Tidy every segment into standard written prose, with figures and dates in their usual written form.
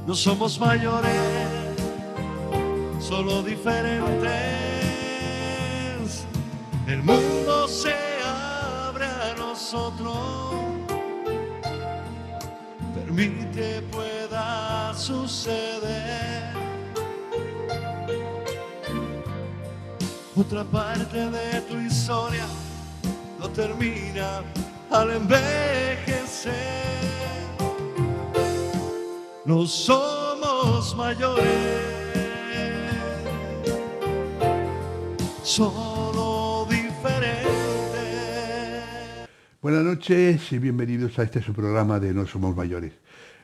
No somos mayores, solo diferentes. El mundo se abre a nosotros. Permite pueda suceder. Otra parte de tu historia no termina al envejecer. No somos mayores, solo diferentes. Buenas noches y bienvenidos a este su programa de No Somos Mayores.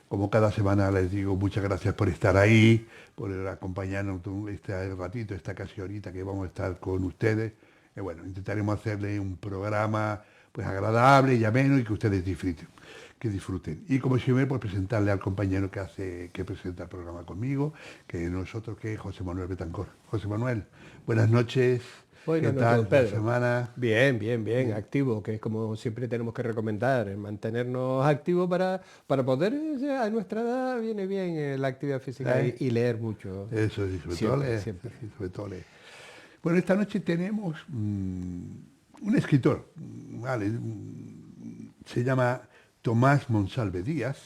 Como cada semana les digo muchas gracias por estar ahí, por acompañarnos este ratito, esta casi horita que vamos a estar con ustedes. Y bueno, intentaremos hacerle un programa pues agradable y ameno y que ustedes disfruten. Y como siempre, pues presentarle al compañero que presenta el programa conmigo, que nosotros que es José Manuel Betancor. José Manuel, buenas noches. Buenas ¿Qué noches, tal don Pedro. la semana? Bien, activo, que es como siempre tenemos que recomendar, mantenernos activos para poder, a nuestra edad viene bien la actividad física y leer mucho. Eso, y Siempre. sobre todo leer. Bueno, esta noche tenemos un escritor, ¿vale? Se llama Tomás Monsalve Díaz.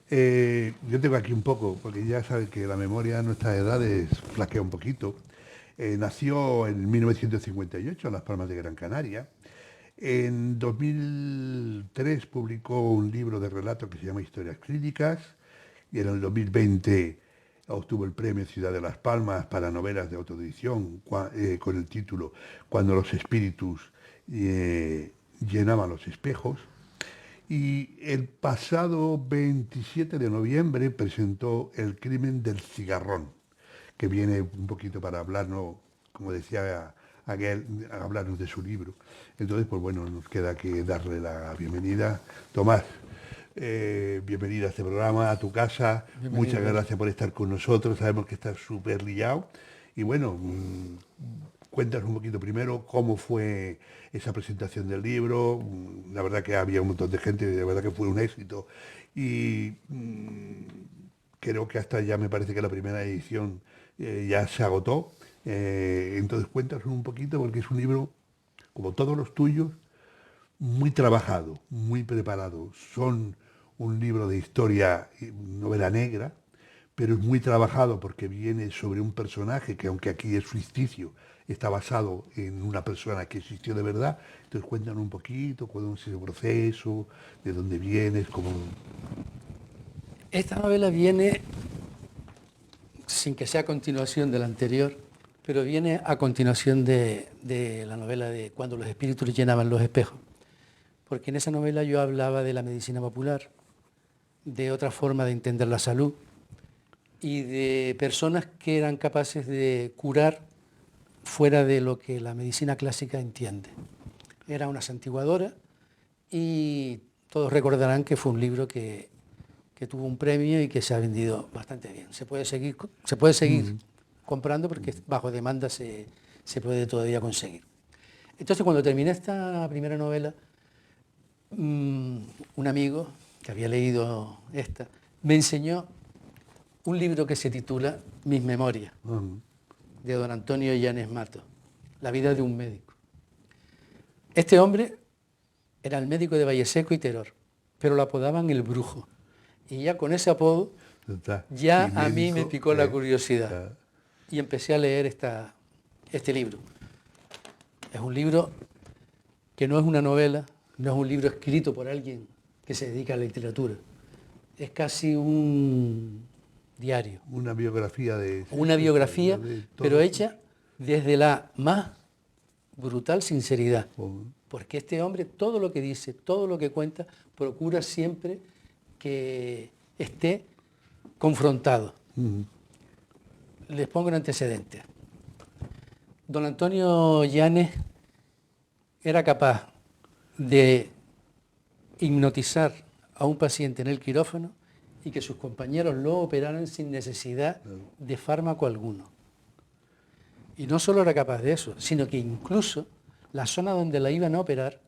Yo tengo aquí un poco, porque ya sabes que la memoria a nuestras edades flaquea un poquito. Nació en 1958 en Las Palmas de Gran Canaria. En 2003 publicó un libro de relatos que se llama Historias Clínicas y en el 2020 obtuvo el premio Ciudad de Las Palmas para novelas de autoedición con el título Cuando los espíritus llenaban los espejos. Y el pasado 27 de noviembre presentó El crimen del cigarrón, que viene un poquito para hablarnos, como decía aquel, hablarnos de su libro. Entonces, pues bueno, nos queda que darle la bienvenida. Tomás, bienvenida a este programa, a tu casa. Bienvenido. Muchas gracias por estar con nosotros. Sabemos que estás súper liado. Y bueno, cuéntanos un poquito primero cómo fue esa presentación del libro. La verdad que había un montón de gente, de verdad que fue un éxito. Y creo que hasta ya me parece que la primera edición ya se agotó. Entonces cuéntanos un poquito, porque es un libro, como todos los tuyos, muy trabajado, muy preparado. Son un libro de historia, novela negra, pero es muy trabajado porque viene sobre un personaje que, aunque aquí es ficticio, está basado en una persona que existió de verdad. Entonces cuéntanos un poquito cómo es ese proceso, de dónde vienes, cómo... Esta novela viene, sin que sea a continuación de la anterior, pero viene a continuación de la novela de Cuando los espíritus llenaban los espejos. Porque en esa novela yo hablaba de la medicina popular, de otra forma de entender la salud y de personas que eran capaces de curar fuera de lo que la medicina clásica entiende. Era una santiguadora y todos recordarán que fue un libro que tuvo un premio y que se ha vendido bastante bien. Se puede seguir comprando porque bajo demanda se puede todavía conseguir. Entonces, cuando terminé esta primera novela, un amigo que había leído esta me enseñó un libro que se titula Mis memorias, de don Antonio Llanes Mato, La vida de un médico. Este hombre era el médico de Valleseco y Teror, pero lo apodaban el Brujo. Y ya con ese apodo, ya a mí me picó la curiosidad. Y empecé a leer este libro. Es un libro que no es una novela, no es un libro escrito por alguien que se dedica a la literatura. Es casi un diario. Una biografía de... Una biografía, pero hecha desde la más brutal sinceridad. Porque este hombre, todo lo que dice, todo lo que cuenta, procura siempre que esté confrontado. Les pongo un antecedente. Don Antonio Llanes era capaz de hipnotizar a un paciente en el quirófano y que sus compañeros lo operaran sin necesidad de fármaco alguno. Y no solo era capaz de eso, sino que incluso la zona donde la iban a operar,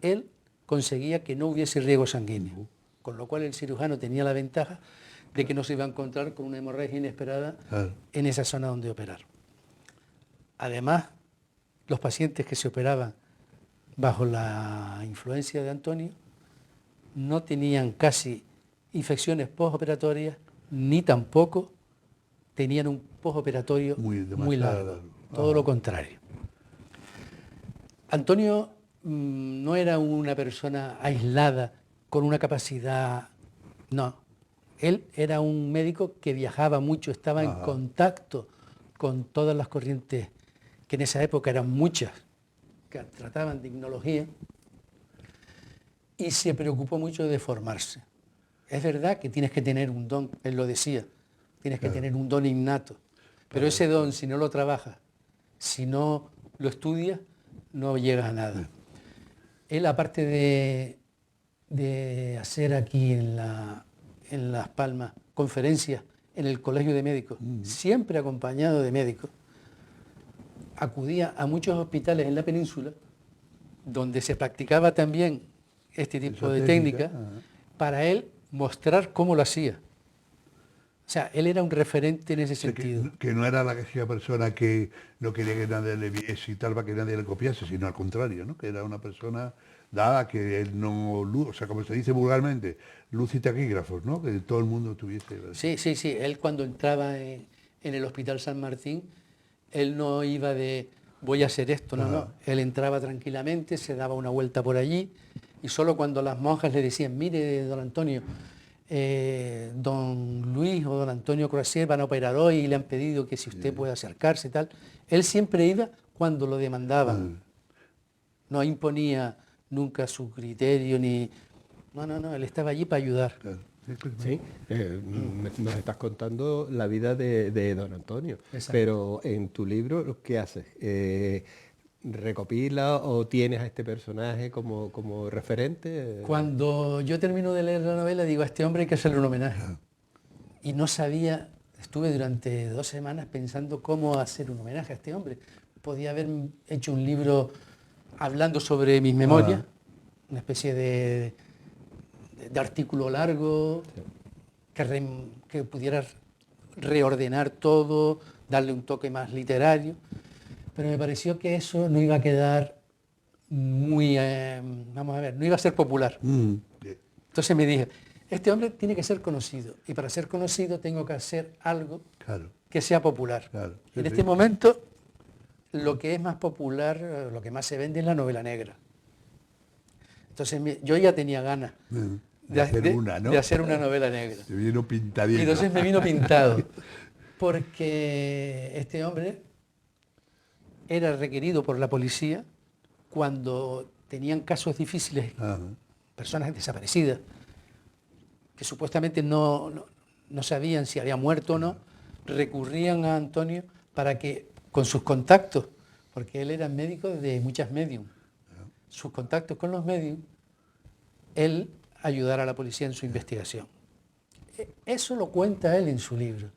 él conseguía que no hubiese riego sanguíneo, con lo cual el cirujano tenía la ventaja de que no se iba a encontrar con una hemorragia inesperada Claro. en esa zona donde operar. Además, los pacientes que se operaban bajo la influencia de Antonio no tenían casi infecciones postoperatorias ni tampoco tenían un postoperatorio muy demasiado largo. largo. Todo lo contrario. Antonio no era una persona aislada con una capacidad, no. Él era un médico que viajaba mucho, estaba en contacto con todas las corrientes, que en esa época eran muchas, que trataban de ignología, y se preocupó mucho de formarse. Es verdad que tienes que tener un don, él lo decía, tienes que tener un don innato, pero ese don, si no lo trabajas, si no lo estudias, no llegas a nada. Él, aparte de hacer aquí en Las Palmas conferencias en el Colegio de Médicos, siempre acompañado de médicos, acudía a muchos hospitales en la península donde se practicaba también este tipo de técnica para él mostrar cómo lo hacía. O sea, él era un referente en ese sentido. Que no era la clásica persona que no quería que nadie le viese y tal, para que nadie le copiase, sino al contrario, ¿no? Que era una persona dada que él no, o sea, como se dice vulgarmente, luz y taquígrafos, ¿no? Que todo el mundo tuviese. ¿Verdad? Sí, sí, sí. Él cuando entraba en el Hospital San Martín, él no iba de voy a hacer esto, no, no. Él entraba tranquilamente, se daba una vuelta por allí y solo cuando las monjas le decían, mire, don Antonio, don Luis o don Antonio Croisier van a operar hoy y le han pedido que si usted puede acercarse y tal, él siempre iba cuando lo demandaban. No imponía nunca su criterio ni... No, él estaba allí para ayudar. Claro. Sí, nos estás contando la vida de don Antonio, Exacto. pero en tu libro, ¿qué haces? ¿Recopila o tienes a este personaje como referente? Cuando yo termino de leer la novela, digo, a este hombre hay que hacerle un homenaje. Y no sabía, estuve durante 2 semanas pensando cómo hacer un homenaje a este hombre. Podía haber hecho un libro hablando sobre mis memorias, una especie de artículo largo, que pudiera reordenar todo, darle un toque más literario, pero me pareció que eso no iba a quedar muy, vamos a ver, no iba a ser popular. Entonces me dije, este hombre tiene que ser conocido, y para ser conocido tengo que hacer algo que sea popular. Claro. En este momento, lo que es más popular, lo que más se vende es la novela negra. Entonces yo ya tenía ganas de hacer una novela negra. Te vino pintadito. Y entonces me vino pintado, porque este hombre era requerido por la policía cuando tenían casos difíciles, personas desaparecidas, que supuestamente no sabían si había muerto o no, recurrían a Antonio para que, con sus contactos, porque él era médico de muchas medium, sus contactos con los medium, él ayudara a la policía en su investigación. Eso lo cuenta él en su libro.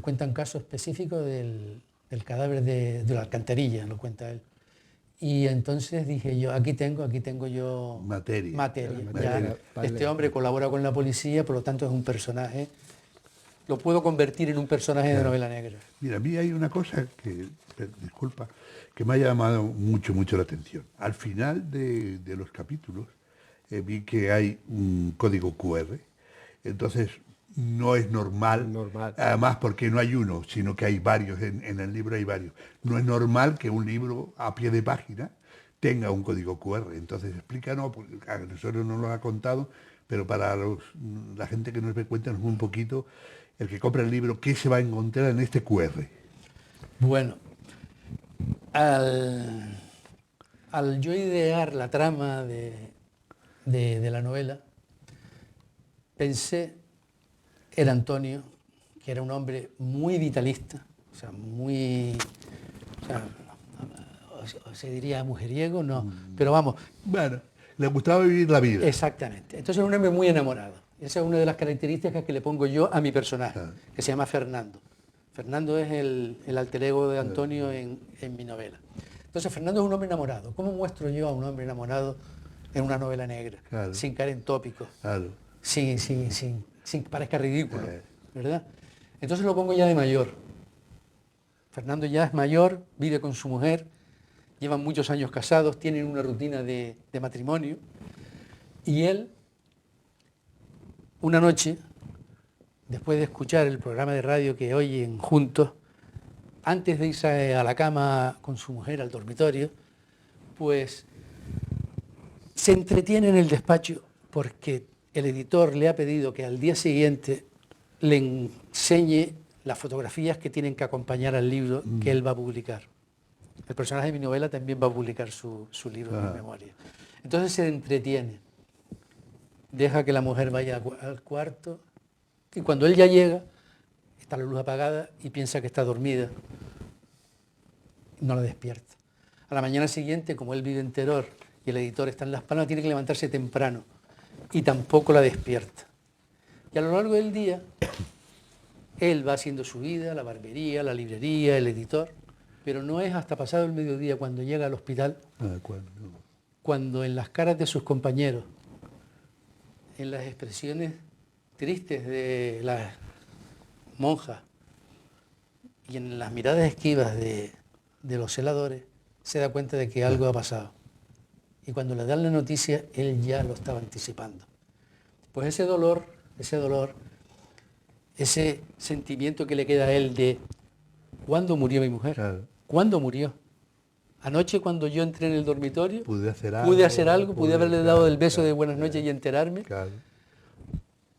Cuenta un caso específico del cadáver de la alcantarilla, lo cuenta él. Y entonces dije yo, aquí tengo yo materia. Ya, este hombre colabora con la policía, por lo tanto es un personaje, lo puedo convertir en un personaje de novela negra. Mira, a mí hay una cosa que, disculpa, que me ha llamado mucho la atención. Al final de los capítulos vi que hay un código QR, entonces no es normal, además porque no hay uno, sino que hay varios, en el libro hay varios. No es normal que un libro a pie de página tenga un código QR, entonces explícanos, porque a nosotros nos lo ha contado, pero para la gente que nos ve, cuéntanos un poquito, el que compra el libro, ¿qué se va a encontrar en este QR? Bueno, al yo idear la trama de la novela, pensé, era Antonio, que era un hombre muy vitalista, o sea, se diría mujeriego, no, pero vamos. Bueno, le gustaba vivir la vida. Exactamente. Entonces era un hombre muy enamorado. Esa es una de las características que le pongo yo a mi personaje, que se llama Fernando. Fernando es el alter ego de Antonio en mi novela. Entonces Fernando es un hombre enamorado. ¿Cómo muestro yo a un hombre enamorado en una novela negra? Sin caer en tópicos, sin sin que parezca ridículo, ¿verdad? Entonces lo pongo ya de mayor. Fernando ya es mayor, vive con su mujer, llevan muchos años casados, tienen una rutina de matrimonio, y él, una noche, después de escuchar el programa de radio que oyen juntos, antes de irse a la cama con su mujer al dormitorio, pues se entretiene en el despacho porque el editor le ha pedido que al día siguiente le enseñe las fotografías que tienen que acompañar al libro que él va a publicar. El personaje de mi novela también va a publicar su libro de memoria. Entonces se entretiene, deja que la mujer vaya al cuarto y cuando él ya llega, está la luz apagada y piensa que está dormida. No la despierta. A la mañana siguiente, como él vive en Teror y el editor está en Las Palmas, tiene que levantarse temprano y tampoco la despierta. Y a lo largo del día, él va haciendo su vida, la barbería, la librería, el editor, pero no es hasta pasado el mediodía cuando llega al hospital, cuando en las caras de sus compañeros, en las expresiones tristes de las monjas y en las miradas esquivas de los celadores, se da cuenta de que algo ha pasado. Y cuando le dan la noticia, él ya lo estaba anticipando. Pues ese dolor, ese sentimiento que le queda a él de ¿cuándo murió mi mujer? Claro. ¿Cuándo murió? Anoche cuando yo entré en el dormitorio, Pude hacer algo, pude haberle dado el beso de buenas claro, noches y enterarme. Claro.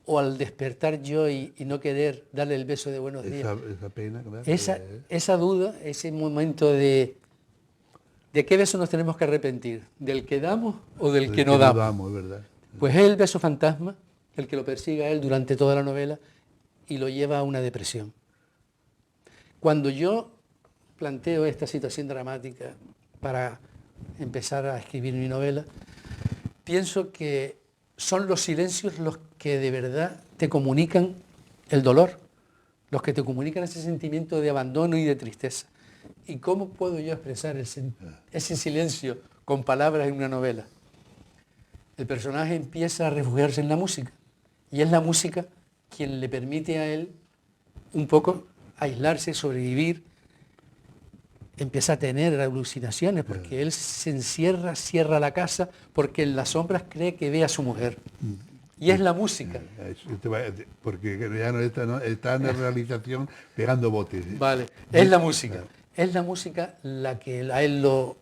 O al despertar yo y no querer darle el beso de buenos días. Esa pena, claro. Esa duda, ese momento de qué beso nos tenemos que arrepentir, del que damos o del que no damos. Es verdad. Pues es el beso fantasma el que lo persigue a él durante toda la novela y lo lleva a una depresión. Cuando yo planteo esta situación dramática para empezar a escribir mi novela, pienso que son los silencios los que de verdad te comunican el dolor, los que te comunican ese sentimiento de abandono y de tristeza. ¿Y cómo puedo yo expresar ese silencio con palabras en una novela? El personaje empieza a refugiarse en la música y es la música quien le permite a él un poco aislarse, sobrevivir. Empieza a tener alucinaciones porque él se encierra, cierra la casa porque en las sombras cree que ve a su mujer. Y es la música. Porque ya no está en la realización pegando botes. Vale, es la música. Es la música la que a él lo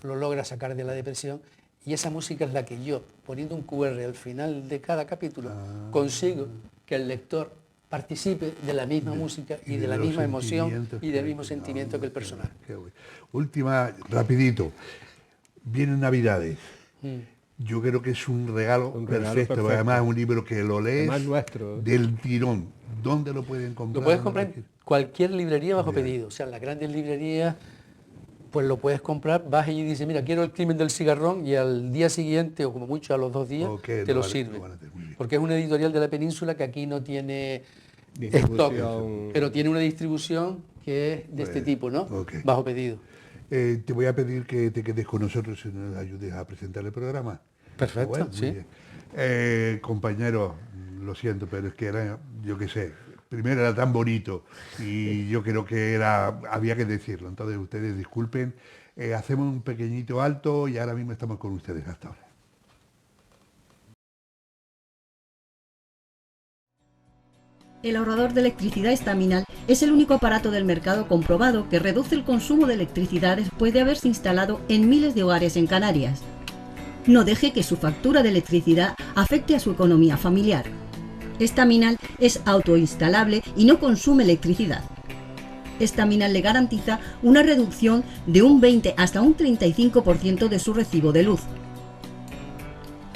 logra sacar de la depresión y esa música es la que yo, poniendo un QR al final de cada capítulo, consigo que el lector participe de la misma música y de la misma emoción y del mismo sentimiento que el personaje. Última, rapidito. Vienen Navidades. Yo creo que es un regalo perfecto. Además es un libro que lo lees del tirón. ¿Dónde lo pueden comprar? Lo puedes comprar en cualquier librería bajo pedido. O sea, en las grandes librerías, pues lo puedes comprar, vas y dices, mira, quiero el crimen del cigarrón y al día siguiente, o como mucho a los 2 días, te lo sirve. Porque es una editorial de la península que aquí no tiene stock, pero tiene una distribución que es de este tipo, ¿no? Bajo pedido. Te voy a pedir que te quedes con nosotros y nos ayudes a presentar el programa. Perfecto, Bueno, sí. Compañero, lo siento, pero es que era, yo qué sé, primero era tan bonito y yo creo que había que decirlo. Entonces ustedes disculpen, hacemos un pequeñito alto y ahora mismo estamos con ustedes hasta ahora. El ahorrador de electricidad Estaminal es el único aparato del mercado comprobado que reduce el consumo de electricidad después de haberse instalado en miles de hogares en Canarias. No deje que su factura de electricidad afecte a su economía familiar. Estaminal es autoinstalable y no consume electricidad. Estaminal le garantiza una reducción de un 20 hasta un 35% de su recibo de luz.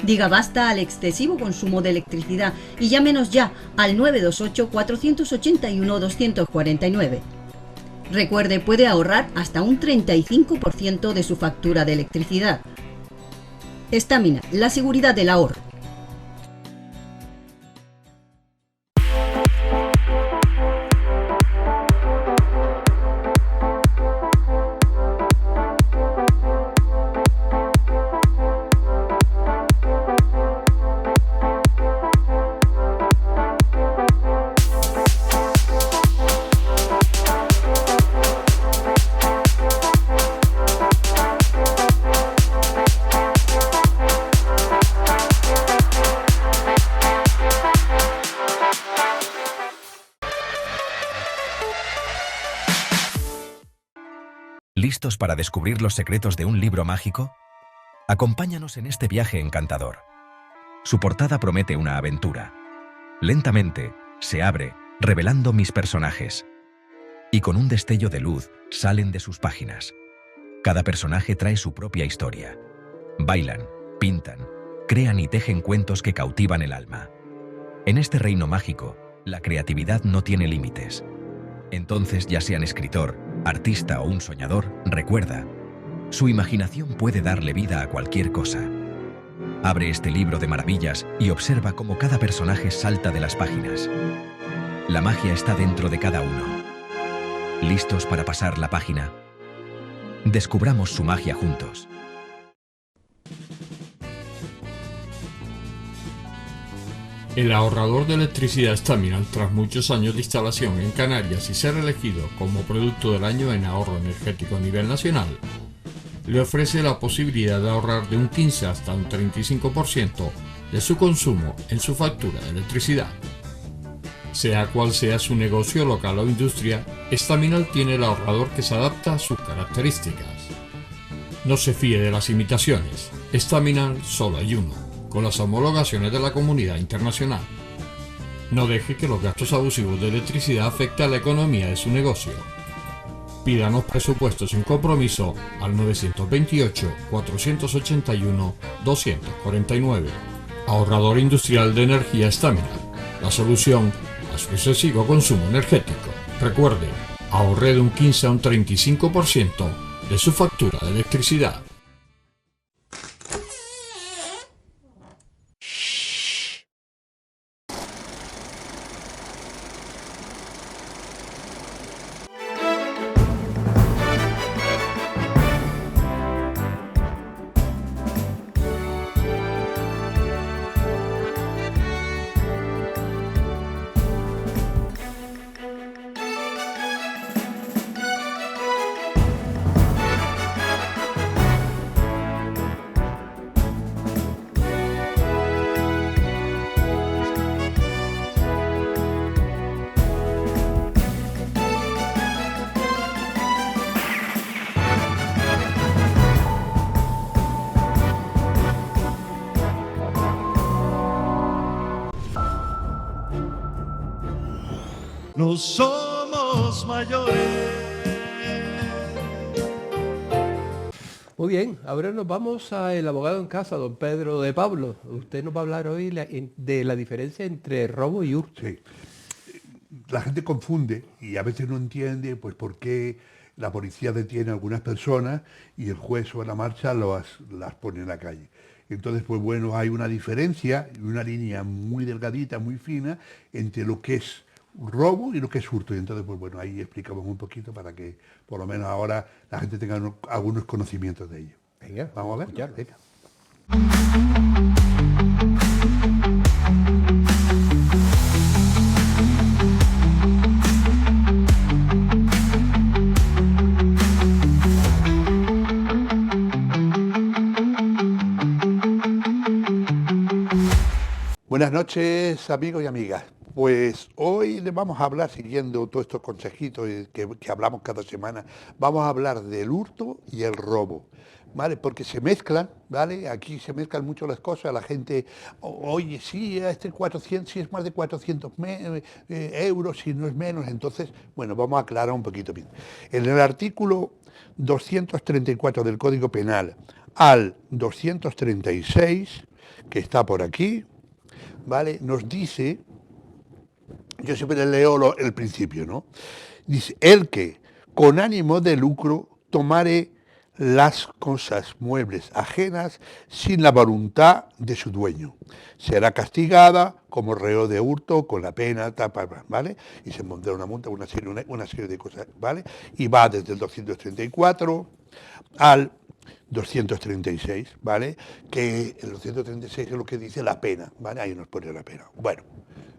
Diga basta al excesivo consumo de electricidad y llámenos ya al 928-481-249. Recuerde, puede ahorrar hasta un 35% de su factura de electricidad. Estaminal, la seguridad del ahorro. ¿Listos para descubrir los secretos de un libro mágico? Acompáñanos en este viaje encantador. Su portada promete una aventura. Lentamente, se abre, revelando mis personajes. Y con un destello de luz, salen de sus páginas. Cada personaje trae su propia historia. Bailan, pintan, crean y tejen cuentos que cautivan el alma. En este reino mágico, la creatividad no tiene límites. Entonces, ya sean escritor, artista o un soñador, recuerda, su imaginación puede darle vida a cualquier cosa. Abre este libro de maravillas y observa cómo cada personaje salta de las páginas. La magia está dentro de cada uno. ¿Listos para pasar la página? Descubramos su magia juntos. El ahorrador de electricidad Staminal, tras muchos años de instalación en Canarias y ser elegido como producto del año en ahorro energético a nivel nacional, le ofrece la posibilidad de ahorrar de un 15 hasta un 35% de su consumo en su factura de electricidad. Sea cual sea su negocio local o industria, Staminal tiene el ahorrador que se adapta a sus características. No se fíe de las imitaciones, Staminal solo hay uno, con las homologaciones de la comunidad internacional. No deje que los gastos abusivos de electricidad afecten a la economía de su negocio. Pídanos presupuestos sin compromiso al 928-481-249. Ahorrador industrial de energía Staminal, la solución a su excesivo consumo energético. Recuerde, ahorre de un 15 a un 35% de su factura de electricidad. No somos mayores. Muy bien, ahora nos vamos al abogado en casa, don Pedro de Pablo. Usted nos va a hablar hoy de la diferencia entre robo y hurto. Sí. La gente confunde y a veces no entiende pues por qué la policía detiene a algunas personas y el juez sobre la marcha las pone en la calle. Entonces, pues bueno, hay una diferencia y una línea muy delgadita, muy fina, entre lo que es robo y lo que es hurto. Y entonces, pues bueno, ahí explicamos un poquito para que por lo menos ahora la gente tenga algunos conocimientos de ello. Venga, vamos a ver. escucharlo. Venga. Buenas noches, amigos y amigas. Pues hoy les vamos a hablar, siguiendo todos estos consejitos que hablamos cada semana, vamos a hablar del hurto y el robo, ¿vale? Porque se mezclan, ¿vale? Aquí se mezclan mucho las cosas, la gente, oye, sí, este 400, si es más de 400 euros, si no es menos, entonces, bueno, vamos a aclarar un poquito bien. En el artículo 234 del Código Penal al 236, que está por aquí, ¿vale? Nos dice, yo siempre le leo el principio, ¿no? Dice, el que con ánimo de lucro tomare las cosas muebles ajenas sin la voluntad de su dueño, será castigada como reo de hurto con la pena, ¿vale? Y se pondrá una multa, una serie de cosas, ¿vale? Y va desde el 234 al 236, ¿vale? Que el 236 es lo que dice la pena, ¿vale? Ahí nos pone la pena. Bueno,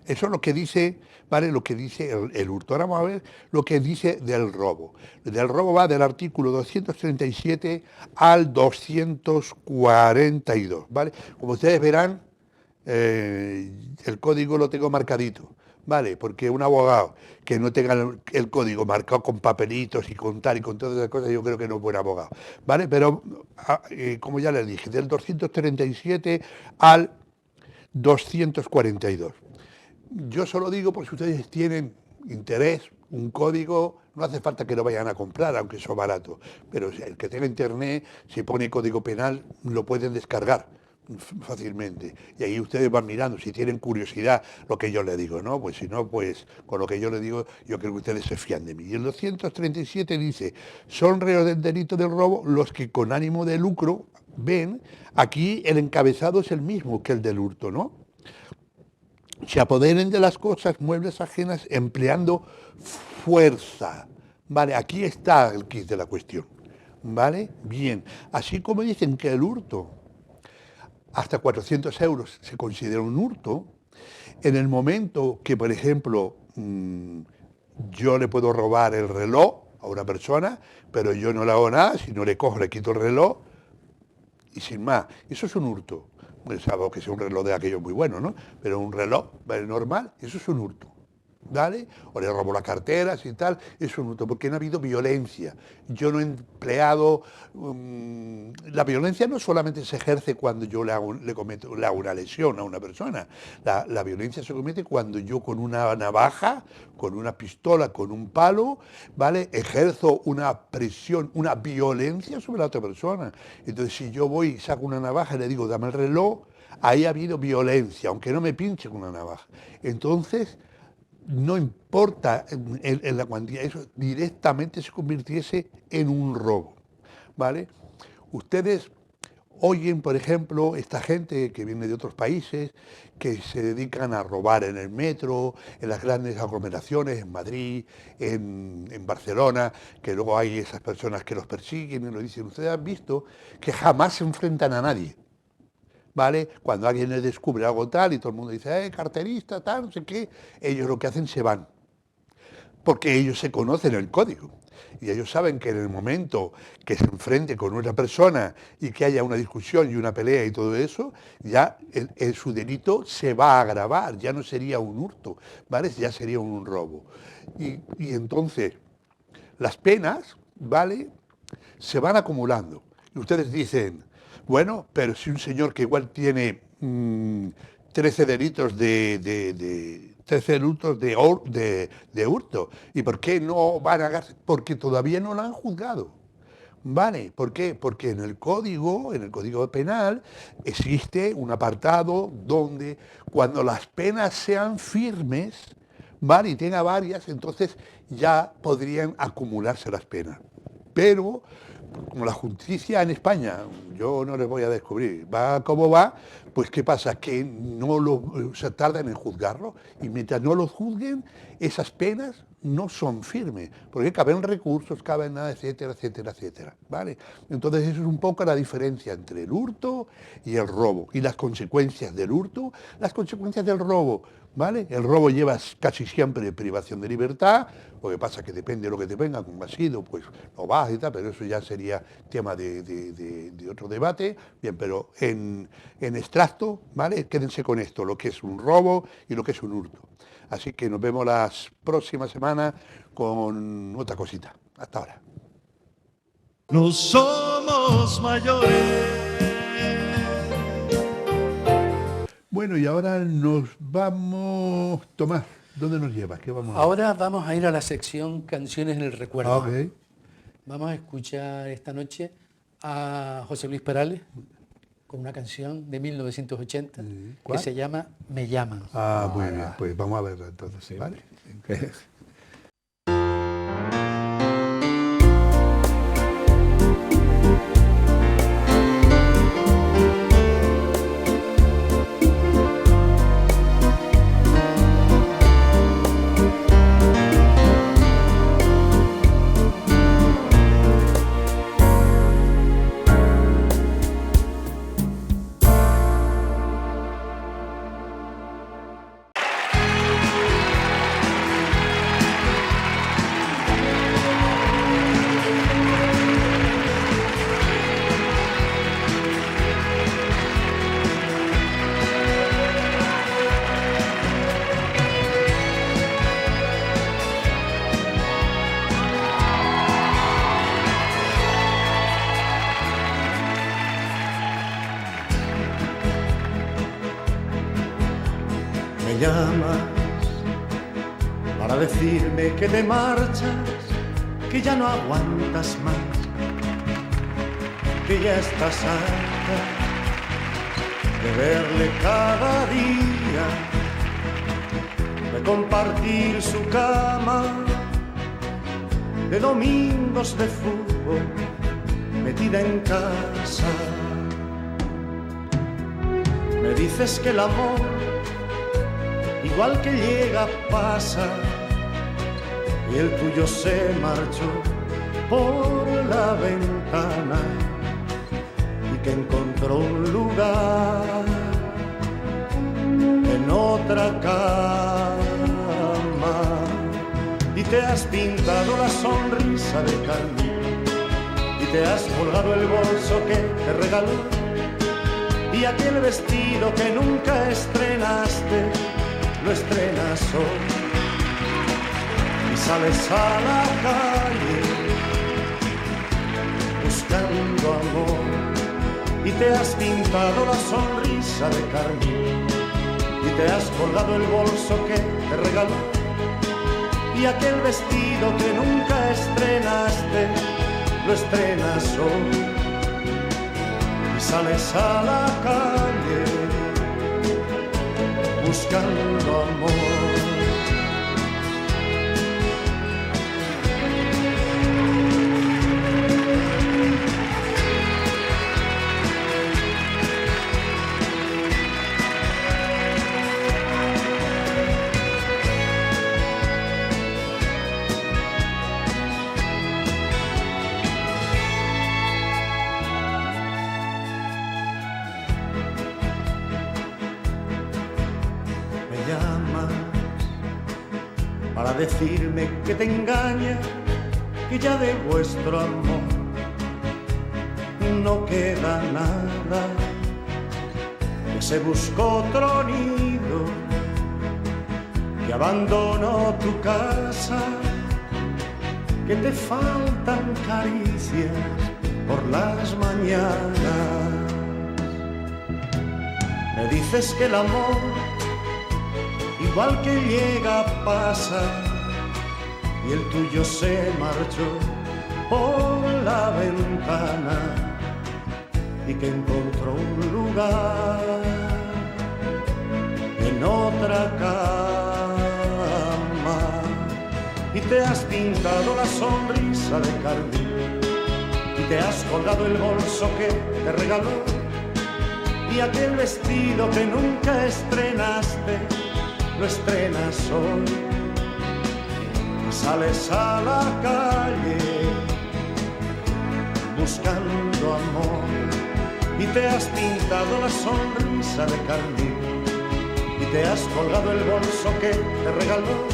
eso es lo que dice, ¿vale? Lo que dice el hurto. Ahora vamos a ver lo que dice del robo. Del robo va del artículo 237 al 242, ¿vale? Como ustedes verán, el código lo tengo marcadito, ¿vale? Porque un abogado que no tenga el código marcado con papelitos y con tal y con todas esas cosas, yo creo que no es buen abogado, ¿vale? Pero, como ya les dije, del 237 al 242. Yo solo digo, por si ustedes tienen interés, un código, no hace falta que lo vayan a comprar, aunque son baratos, pero el que tenga internet, si pone código penal, lo pueden descargar fácilmente. Y ahí ustedes van mirando, si tienen curiosidad, lo que yo les digo, ¿no? Pues si no, pues con lo que yo les digo, yo creo que ustedes se fían de mí. Y el 237 dice, son reos del delito del robo los que con ánimo de lucro, ven, aquí el encabezado es el mismo que el del hurto, ¿no? Se apoderen de las cosas, muebles ajenas, empleando fuerza. Vale, aquí está el quid de la cuestión. ¿Vale? Bien. Así como dicen que el hurto, hasta 400 euros se considera un hurto, en el momento que, por ejemplo, yo le puedo robar el reloj a una persona, pero yo no le hago nada, si no le cojo, le quito el reloj, y sin más. Eso es un hurto. Salvo que sea un reloj de aquello muy bueno, ¿no? Pero un reloj normal, eso es un hurto. ¿Vale? O le robo las carteras y tal, eso es un hurto, porque no ha habido violencia. Yo no he empleado... la violencia no solamente se ejerce cuando yo le hago una lesión a una persona. La violencia se comete cuando yo con una navaja, con una pistola, con un palo, ¿vale? Ejerzo una presión, una violencia sobre la otra persona. Entonces, si yo voy y saco una navaja y le digo, dame el reloj, ahí ha habido violencia, aunque no me pinche con una navaja. Entonces... no importa en la cuantía, eso directamente se convirtiese en un robo, ¿vale? Ustedes oyen, por ejemplo, esta gente que viene de otros países, que se dedican a robar en el metro, en las grandes aglomeraciones, en Madrid, en Barcelona, que luego hay esas personas que los persiguen y lo dicen. Ustedes han visto que jamás se enfrentan a nadie. ¿Vale? Cuando alguien les descubre algo tal y todo el mundo dice, carterista, tal, no sé qué, ellos lo que hacen se van. Porque ellos se conocen el código. Y ellos saben que en el momento que se enfrente con otra persona y que haya una discusión y una pelea y todo eso, ya su delito se va a agravar, ya no sería un hurto, ¿vale? Ya sería un robo. Y entonces, las penas, ¿vale? Se van acumulando. Y ustedes dicen... bueno, pero si un señor que igual tiene 13 delitos de 13 delitos de hurto, ¿y por qué no van a cárcel? Porque todavía no lo han juzgado. ¿Vale? ¿Por qué? Porque en el código penal, existe un apartado donde cuando las penas sean firmes, ¿vale? Y tenga varias, entonces ya podrían acumularse las penas. Pero... como la justicia en España, yo no les voy a descubrir, va como va, pues ¿qué pasa? Que se tardan en juzgarlo y mientras no lo juzguen, esas penas no son firmes, porque caben recursos, caben nada, etcétera, etcétera, etcétera, ¿vale? Entonces eso es un poco la diferencia entre el hurto y el robo, y las consecuencias del hurto, las consecuencias del robo, ¿vale? El robo lleva casi siempre privación de libertad, lo que pasa que depende de lo que te venga, como ha sido, pues no vas y tal, pero eso ya sería tema de otro debate. Bien, pero en extracto, ¿vale? Quédense con esto, lo que es un robo y lo que es un hurto. Así que nos vemos las próximas semanas con otra cosita. Hasta ahora. No somos mayores. Bueno, y ahora nos vamos... Tomás, ¿dónde nos llevas? ¿Qué vamos a ver? Ahora vamos a ir a la sección Canciones en el Recuerdo. Ok. Vamos a escuchar esta noche a José Luis Perales con una canción de 1980 ¿Cuál? que se llama Me llaman. Ah, muy bien, pues vamos a verla entonces, Sí. ¿vale? llamas para decirme que te marchas, que ya no aguantas más, que ya estás harta de verle cada día, de compartir su cama, de domingos de fútbol metida en casa. Me dices que el amor, igual que llega, pasa, y el tuyo se marchó por la ventana y que encontró un lugar en otra cama, y te has pintado la sonrisa de carmín y te has colgado el bolso que te regaló y aquel vestido que nunca estrenaste lo estrenas hoy, y sales a la calle buscando amor, y te has pintado la sonrisa de carmín y te has colgado el bolso que te regaló y aquel vestido que nunca estrenaste lo estrenas hoy, y sales a la calle buscando amor. Para decirme que te engaña, que ya de vuestro amor no queda nada, que se buscó otro nido, que abandonó tu casa, que te faltan caricias por las mañanas. Me dices que el amor, igual que llega, pasa, y el tuyo se marchó por la ventana y que encontró un lugar en otra cama, y te has pintado la sonrisa de carmín y te has colgado el bolso que te regaló y aquel vestido que nunca estrenaste lo estrenas hoy, y sales a la calle buscando amor, y te has pintado la sonrisa de carmín y te has colgado el bolso que te regaló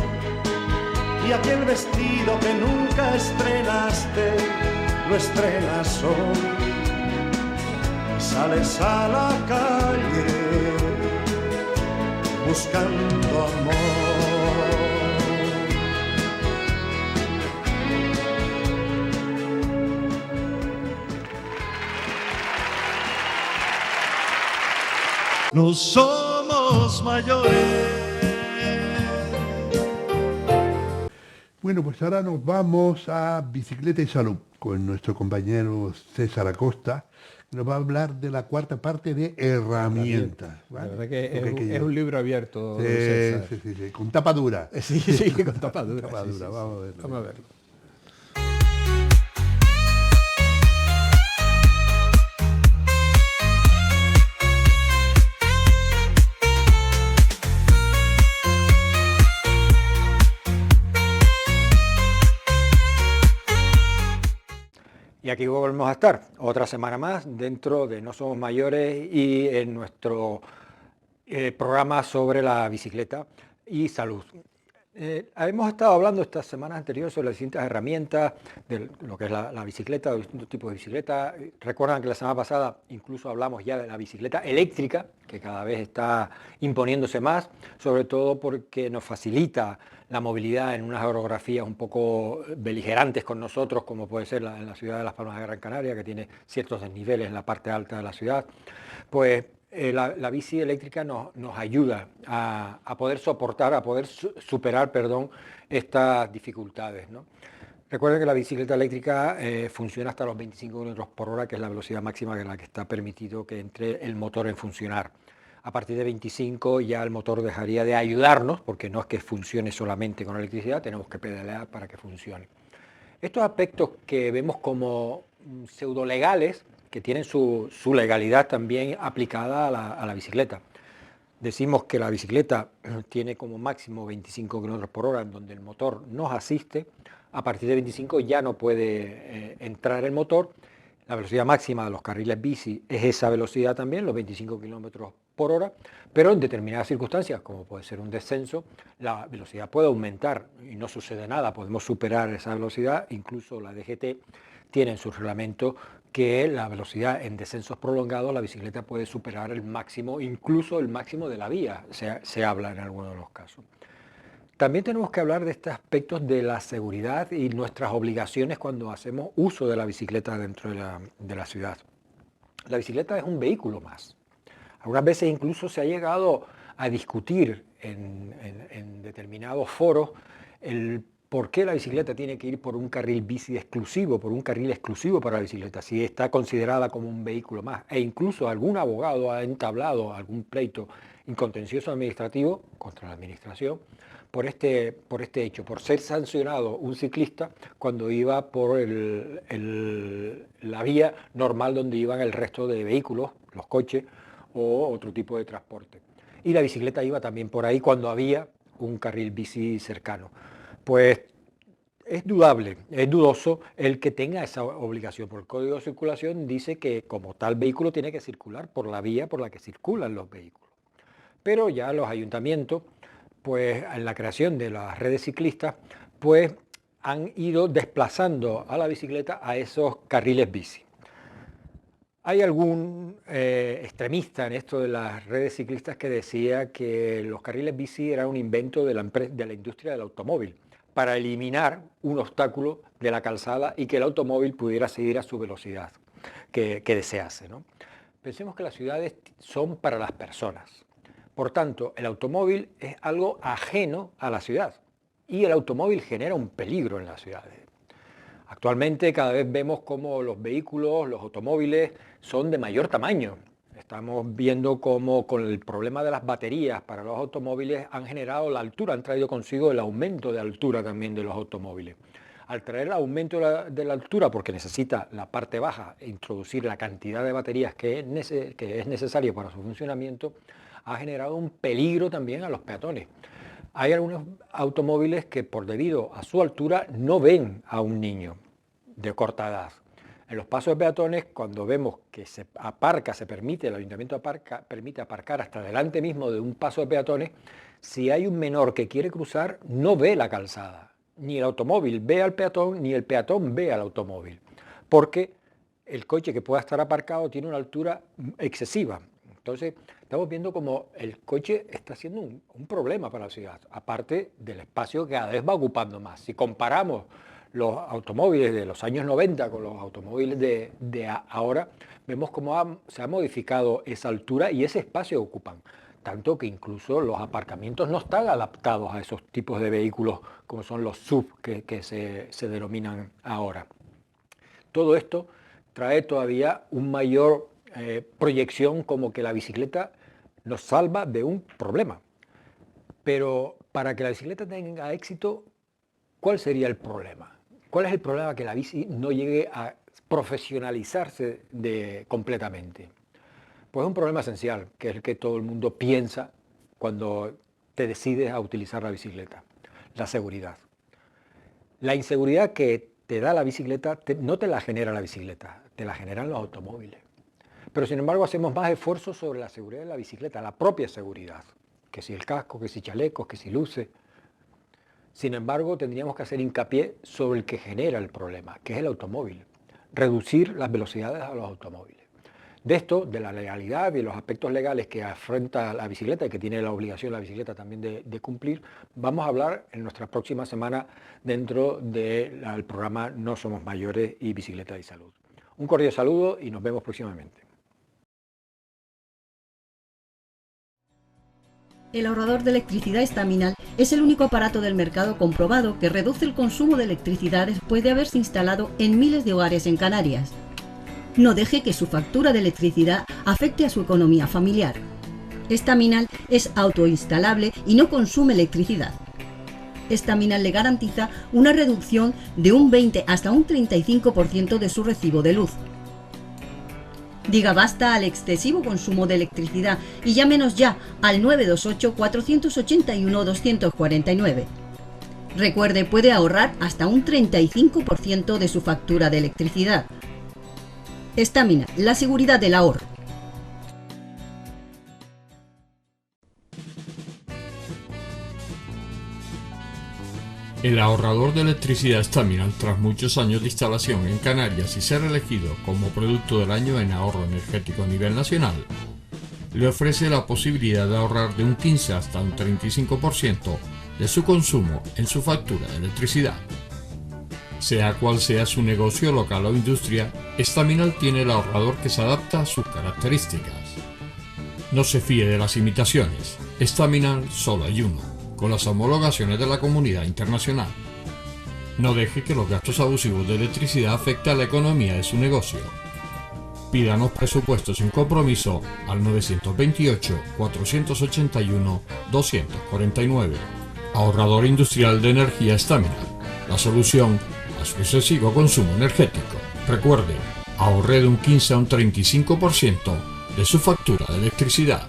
y aquel vestido que nunca estrenaste lo estrenas hoy, y sales a la calle buscando amor. No somos mayores. Bueno, pues ahora nos vamos a Bicicleta y Salud con nuestro compañero César Acosta, que nos va a hablar de la cuarta parte de herramientas. La ¿vale? verdad que es un libro abierto. Sí, César. sí, con tapa dura. Sí, con tapa dura. Tapa sí, dura, sí, vamos a sí. verlo. Vamos a verlo. Y aquí volvemos a estar, otra semana más, dentro de No Somos Mayores y en nuestro programa sobre la bicicleta y salud. Hemos estado hablando estas semanas anteriores sobre las distintas herramientas de lo que es la bicicleta, los distintos tipos de bicicleta. Recuerdan que la semana pasada incluso hablamos ya de la bicicleta eléctrica, que cada vez está imponiéndose más, sobre todo porque nos facilita la movilidad en unas orografías un poco beligerantes con nosotros, como puede ser en la ciudad de Las Palmas de Gran Canaria, que tiene ciertos desniveles en la parte alta de la ciudad. Pues la bici eléctrica nos ayuda a poder soportar, a poder superar, estas dificultades, ¿no? Recuerden que la bicicleta eléctrica funciona hasta los 25 km por hora, que es la velocidad máxima en la que está permitido que entre el motor en funcionar. A partir de 25 ya el motor dejaría de ayudarnos, porque no es que funcione solamente con electricidad, tenemos que pedalear para que funcione. Estos aspectos que vemos como pseudolegales, que tienen su legalidad también aplicada a la bicicleta. Decimos que la bicicleta tiene como máximo 25 km por hora, en donde el motor nos asiste. A partir de 25 ya no puede entrar el motor. La velocidad máxima de los carriles bici es esa velocidad también, los 25 km por hora, pero en determinadas circunstancias, como puede ser un descenso, la velocidad puede aumentar y no sucede nada, podemos superar esa velocidad. Incluso la DGT tiene en su reglamento que la velocidad en descensos prolongados, la bicicleta puede superar el máximo, incluso el máximo de la vía, se habla en algunos de los casos. También tenemos que hablar de estos aspectos de la seguridad y nuestras obligaciones cuando hacemos uso de la bicicleta dentro de la ciudad. La bicicleta es un vehículo más. Algunas veces incluso se ha llegado a discutir en determinados foros el por qué la bicicleta tiene que ir por un carril bici exclusivo, por un carril exclusivo para la bicicleta, si está considerada como un vehículo más. E incluso algún abogado ha entablado algún pleito incontencioso administrativo contra la administración por este hecho, por ser sancionado un ciclista cuando iba por la vía normal donde iban el resto de vehículos, los coches o otro tipo de transporte. Y la bicicleta iba también por ahí cuando había un carril bici cercano. Pues es dudable, es dudoso el que tenga esa obligación, porque el Código de Circulación dice que como tal vehículo tiene que circular por la vía por la que circulan los vehículos. Pero ya los ayuntamientos, pues en la creación de las redes ciclistas, pues han ido desplazando a la bicicleta a esos carriles bici. Hay algún extremista en esto de las redes ciclistas que decía que los carriles bici eran un invento de la industria del automóvil para eliminar un obstáculo de la calzada y que el automóvil pudiera seguir a su velocidad que desease, ¿no? Pensemos que las ciudades son para las personas. Por tanto, el automóvil es algo ajeno a la ciudad y el automóvil genera un peligro en las ciudades. Actualmente cada vez vemos cómo los vehículos, los automóviles son de mayor tamaño. Estamos viendo cómo con el problema de las baterías para los automóviles han generado la altura, han traído consigo el aumento de altura también de los automóviles. Al traer el aumento de la altura, porque necesita la parte baja e introducir la cantidad de baterías que es necesaria para su funcionamiento, ha generado un peligro también a los peatones. Hay algunos automóviles que debido a su altura no ven a un niño de corta edad. En los pasos de peatones, cuando vemos que el ayuntamiento permite aparcar hasta delante mismo de un paso de peatones, si hay un menor que quiere cruzar, no ve la calzada. Ni el automóvil ve al peatón, ni el peatón ve al automóvil, porque el coche que pueda estar aparcado tiene una altura excesiva. Entonces, estamos viendo como el coche está siendo un problema para la ciudad, aparte del espacio que cada vez va ocupando más. Si comparamos los automóviles de los años 90 con los automóviles de ahora, vemos cómo se ha modificado esa altura y ese espacio que ocupan. Tanto que incluso los aparcamientos no están adaptados a esos tipos de vehículos como son los SUV que se denominan ahora. Todo esto trae todavía un mayor proyección como que la bicicleta nos salva de un problema. Pero para que la bicicleta tenga éxito, ¿cuál sería el problema? ¿Cuál es el problema? Que la bici no llegue a profesionalizarse completamente. Pues es un problema esencial, que es el que todo el mundo piensa cuando te decides a utilizar la bicicleta: la seguridad. La inseguridad que te da la bicicleta no te la genera la bicicleta, te la generan los automóviles. Pero sin embargo hacemos más esfuerzos sobre la seguridad de la bicicleta, la propia seguridad, que si el casco, que si chalecos, que si luces. Sin embargo, tendríamos que hacer hincapié sobre el que genera el problema, que es el automóvil, reducir las velocidades a los automóviles. De esto, de la legalidad y los aspectos legales que afronta la bicicleta y que tiene la obligación la bicicleta también de cumplir, vamos a hablar en nuestra próxima semana dentro del programa No Somos Mayores y Bicicleta y Salud. Un cordial saludo y nos vemos próximamente. El ahorrador de electricidad estaminal es el único aparato del mercado comprobado que reduce el consumo de electricidad después de haberse instalado en miles de hogares en Canarias. No deje que su factura de electricidad afecte a su economía familiar. Estaminal es autoinstalable y no consume electricidad. Estaminal le garantiza una reducción de un 20 hasta un 35% de su recibo de luz. Diga basta al excesivo consumo de electricidad y llámenos ya al 928-481-249. Recuerde, puede ahorrar hasta un 35% de su factura de electricidad. Estaminal, la seguridad del ahorro. El ahorrador de electricidad Estaminal, tras muchos años de instalación en Canarias y ser elegido como producto del año en ahorro energético a nivel nacional, le ofrece la posibilidad de ahorrar de un 15 hasta un 35% de su consumo en su factura de electricidad. Sea cual sea su negocio local o industria, Estaminal tiene el ahorrador que se adapta a sus características. No se fíe de las imitaciones, Estaminal solo hay uno, con las homologaciones de la comunidad internacional. No deje que los gastos abusivos de electricidad afecten a la economía de su negocio. Pídanos presupuestos sin compromiso al 928-481-249. Ahorrador industrial de energía Estaminal, la solución a su excesivo consumo energético. Recuerde, ahorre de un 15 a un 35% de su factura de electricidad.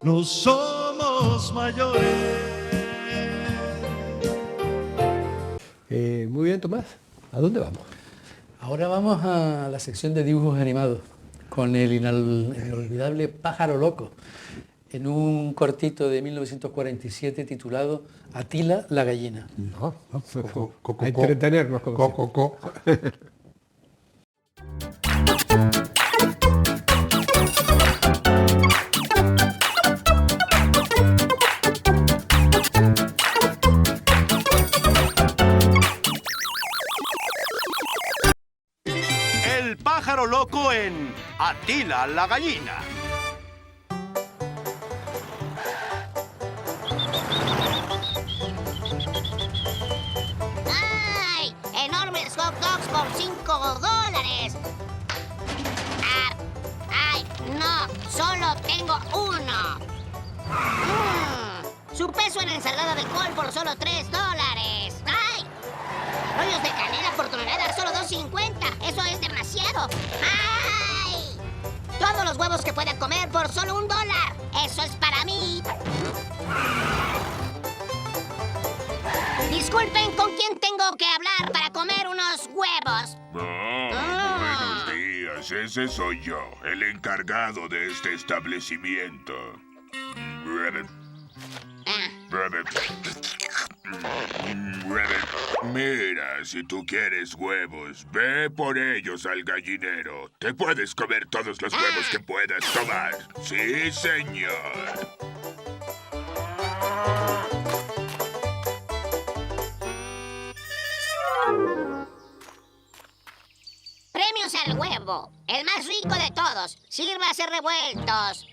No somos mayores. Muy bien, Tomás. ¿A dónde vamos? Ahora vamos a la sección de dibujos animados con el inolvidable Pájaro Loco, en un cortito de 1947 titulado Atila la gallina. No, a entretenernos como siempre. El pájaro loco en Atila la gallina. ¡Ay! ¡Enormes hot dogs por $5! ¡Ay! ¡No! ¡Solo tengo uno! Su peso en ensalada de col por solo $3. ¡Ay! Rollos de canela por tonelada, solo $2.50. ¡Eso es demasiado! ¡Ay! Todos los huevos que pueda comer por solo $1. ¡Eso es para mí! Disculpen, ¿con quién tengo que hablar para comer unos huevos? Buenos días, ese soy yo, el encargado de este establecimiento. Mira, si tú quieres huevos, ve por ellos al gallinero. Te puedes comer todos los huevos que puedas tomar. Sí, señor. Premios al huevo, el más rico de todos. Sírvase revueltos.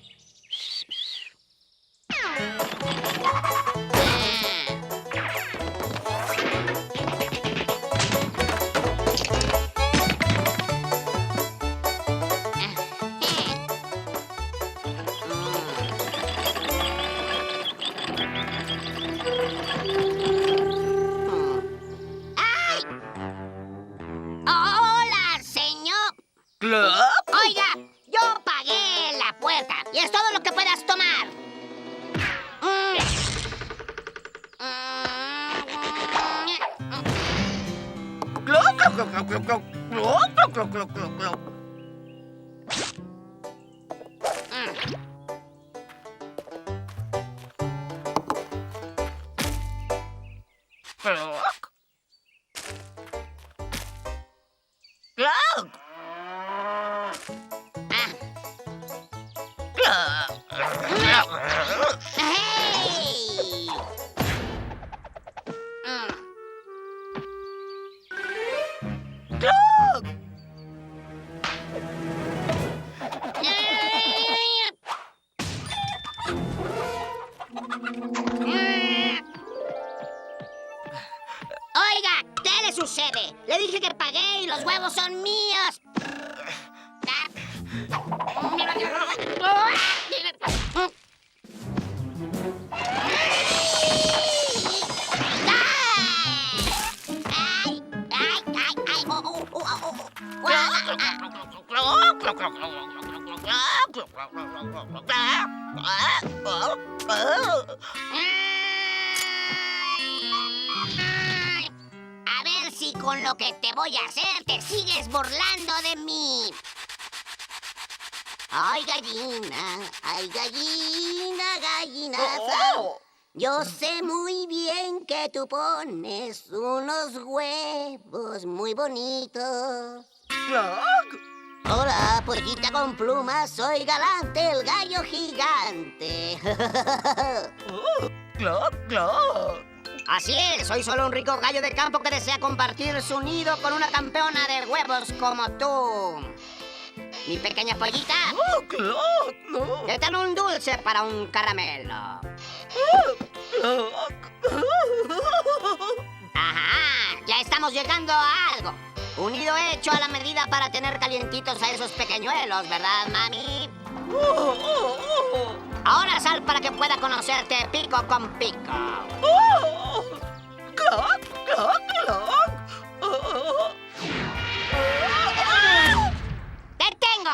¡Ay! Y es todo lo que puedas tomar. Oiga, ¿qué le sucede? Le dije que pagué y los huevos son míos. A ver si con lo que te voy a hacer te sigues burlando de mí. Ay, gallina, gallinaza. Yo sé muy bien que tú pones unos huevos muy bonitos. Hola, puerquita con plumas, soy Galante, el gallo gigante. Así es, soy solo un rico gallo de campo que desea compartir su nido con una campeona de huevos como tú. Mi pequeña pollita. ¿Qué tal un dulce para un caramelo? Ajá, ya estamos llegando a algo. Un nido hecho a la medida para tener calientitos a esos pequeñuelos, ¿verdad, mami? Ahora sal para que pueda conocerte pico con pico. ¡Te tengo!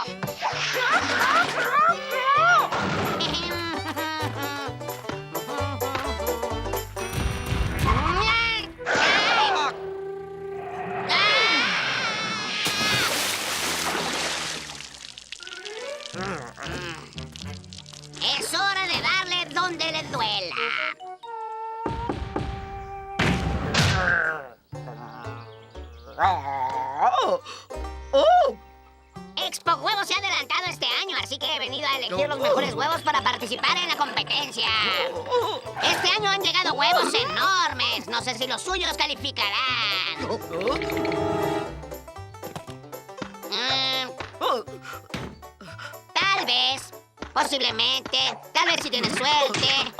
Es hora de darle donde le duela. Expo Huevos se ha adelantado este año, así que he venido a elegir los mejores huevos para participar en la competencia. Este año han llegado huevos enormes. No sé si los suyos calificarán. Tal vez, posiblemente, tal vez si tienes suerte.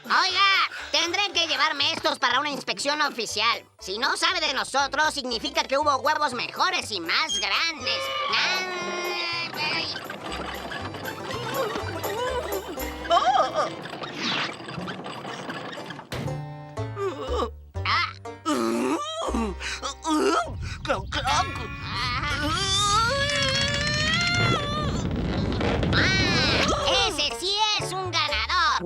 Oiga, tendré que llevarme estos para una inspección oficial. Si no sabe de nosotros, significa que hubo huevos mejores y más grandes. Ese sí es un ganador.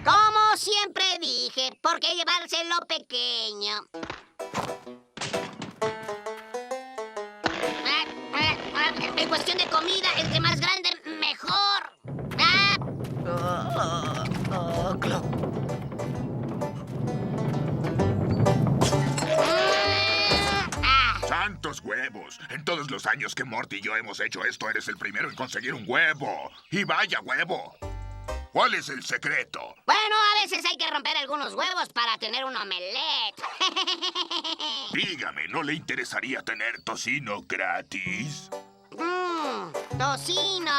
Como siempre dije, ¿por qué llevarse lo pequeño? En cuestión de comida, entre más grande, mejor. ¡Santos huevos! En todos los años que Morty y yo hemos hecho esto, eres el primero en conseguir un huevo. ¡Y vaya huevo! ¿Cuál es el secreto? Bueno, a veces hay que romper algunos huevos para tener un omelette. Dígame, ¿no le interesaría tener tocino gratis? ¡Tocino!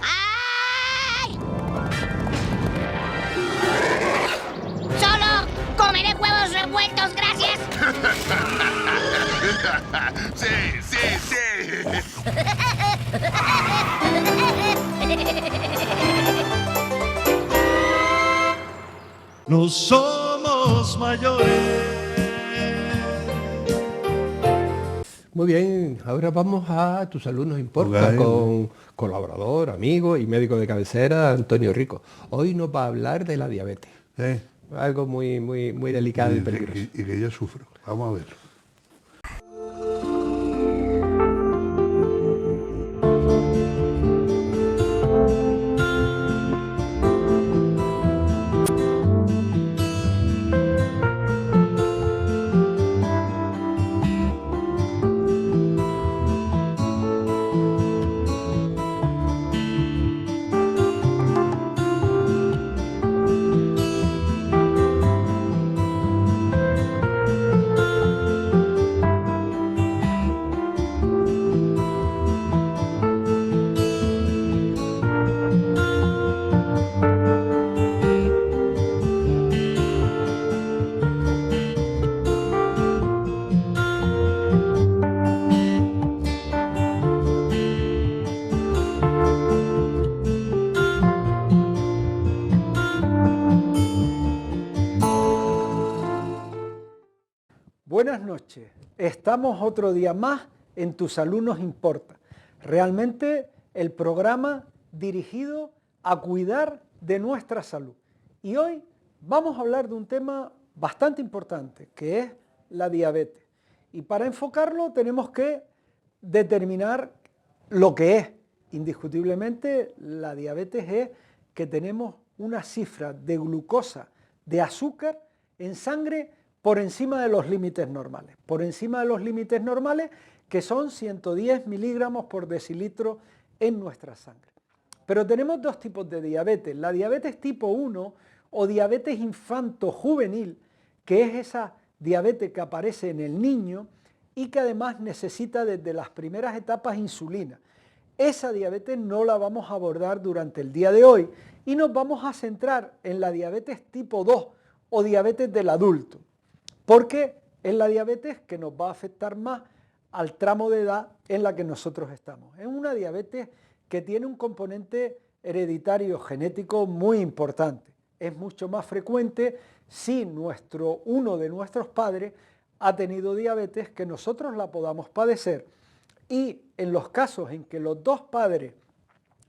¡Ay! ¡Solo comeré huevos revueltos, gracias! ¡Sí, sí, sí! No somos mayores Muy bien, ahora vamos a Tu Salud Nos Importa, con colaborador, amigo y médico de cabecera, Antonio Rico. Hoy nos va a hablar de la diabetes. Algo muy delicado y peligroso. Y que yo sufro. Vamos a ver. Buenas noches, estamos otro día más en Tu Salud Nos Importa. Realmente el programa dirigido a cuidar de nuestra salud. Y hoy vamos a hablar de un tema bastante importante, que es la diabetes. Y para enfocarlo tenemos que determinar lo que es. Indiscutiblemente la diabetes es que tenemos una cifra de glucosa, de azúcar en sangre por encima de los límites normales. Por encima de los límites normales, que son 110 miligramos por decilitro en nuestra sangre. Pero tenemos dos tipos de diabetes. La diabetes tipo 1 o diabetes infanto-juvenil, que es esa diabetes que aparece en el niño y que además necesita desde las primeras etapas insulina. Esa diabetes no la vamos a abordar durante el día de hoy y nos vamos a centrar en la diabetes tipo 2 o diabetes del adulto, porque es la diabetes que nos va a afectar más al tramo de edad en la que nosotros estamos. Es una diabetes que tiene un componente hereditario genético muy importante. Es mucho más frecuente si uno de nuestros padres ha tenido diabetes que nosotros la podamos padecer. Y en los casos en que los dos padres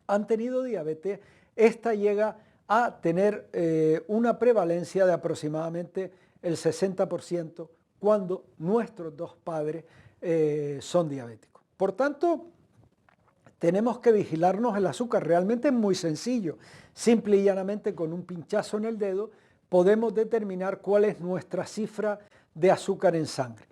han tenido diabetes, esta llega a tener una prevalencia de aproximadamente el 60% cuando nuestros dos padres son diabéticos. Por tanto, tenemos que vigilarnos el azúcar. Realmente es muy sencillo. Simple y llanamente con un pinchazo en el dedo podemos determinar cuál es nuestra cifra de azúcar en sangre.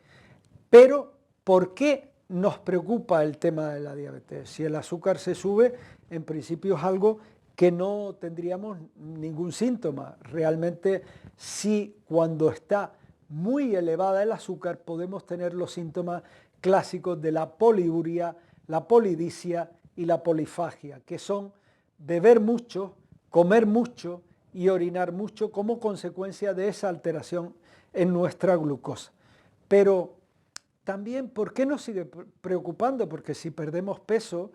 Pero, ¿por qué nos preocupa el tema de la diabetes? Si el azúcar se sube, en principio es algo que no tendríamos ningún síntoma. Realmente, sí, cuando está muy elevada el azúcar, podemos tener los síntomas clásicos de la poliuria, la polidipsia y la polifagia, que son beber mucho, comer mucho y orinar mucho como consecuencia de esa alteración en nuestra glucosa. Pero también, ¿por qué nos sigue preocupando? Porque si perdemos peso,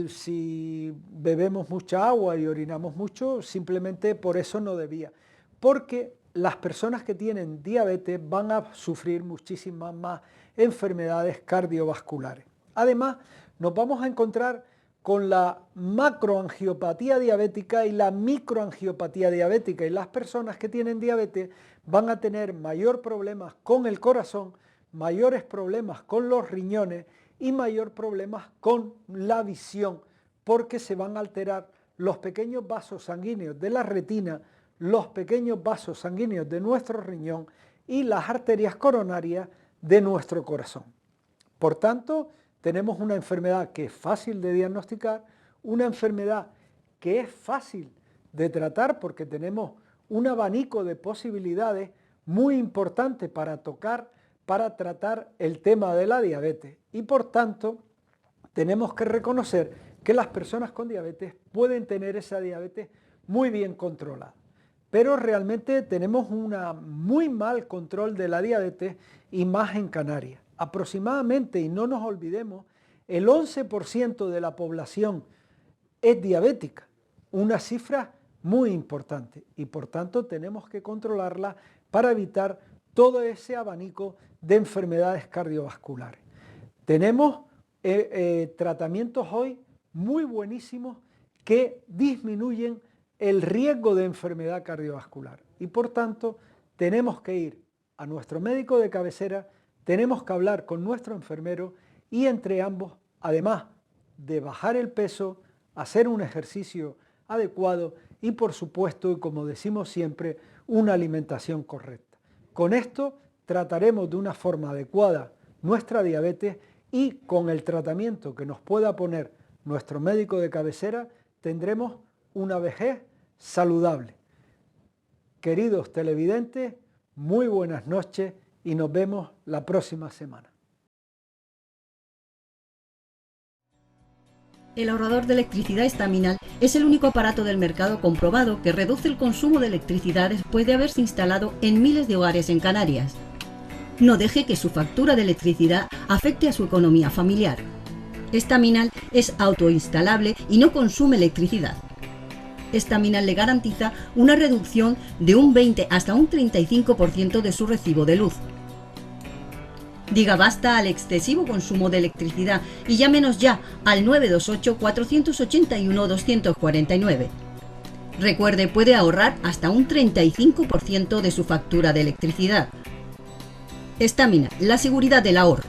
si bebemos mucha agua y orinamos mucho, simplemente por eso no debía. Porque las personas que tienen diabetes van a sufrir muchísimas más enfermedades cardiovasculares. Además, nos vamos a encontrar con la macroangiopatía diabética y la microangiopatía diabética, y las personas que tienen diabetes van a tener mayor problemas con el corazón, mayores problemas con los riñones y mayor problemas con la visión, porque se van a alterar los pequeños vasos sanguíneos de la retina, los pequeños vasos sanguíneos de nuestro riñón y las arterias coronarias de nuestro corazón. Por tanto, tenemos una enfermedad que es fácil de diagnosticar, una enfermedad que es fácil de tratar porque tenemos un abanico de posibilidades muy importante para tratar el tema de la diabetes. Y por tanto, tenemos que reconocer que las personas con diabetes pueden tener esa diabetes muy bien controlada. Pero realmente tenemos un muy mal control de la diabetes y más en Canarias. Aproximadamente, y no nos olvidemos, el 11% de la población es diabética, una cifra muy importante y por tanto tenemos que controlarla para evitar todo ese abanico de enfermedades cardiovasculares. Tenemos tratamientos hoy muy buenísimos que disminuyen el riesgo de enfermedad cardiovascular y por tanto tenemos que ir a nuestro médico de cabecera, tenemos que hablar con nuestro enfermero y entre ambos, además de bajar el peso, hacer un ejercicio adecuado y por supuesto, y como decimos siempre, una alimentación correcta. Con esto trataremos de una forma adecuada nuestra diabetes y con el tratamiento que nos pueda poner nuestro médico de cabecera tendremos una vejez saludable. Queridos televidentes, muy buenas noches y nos vemos la próxima semana. El ahorrador de electricidad estaminal es el único aparato del mercado comprobado que reduce el consumo de electricidad después de haberse instalado en miles de hogares en Canarias. No deje que su factura de electricidad afecte a su economía familiar. Estaminal es autoinstalable y no consume electricidad. Estaminal le garantiza una reducción de un 20 hasta un 35% de su recibo de luz. Diga basta al excesivo consumo de electricidad y llámenos ya al 928-481-249. Recuerde, puede ahorrar hasta un 35% de su factura de electricidad. Estaminal, la seguridad del ahorro.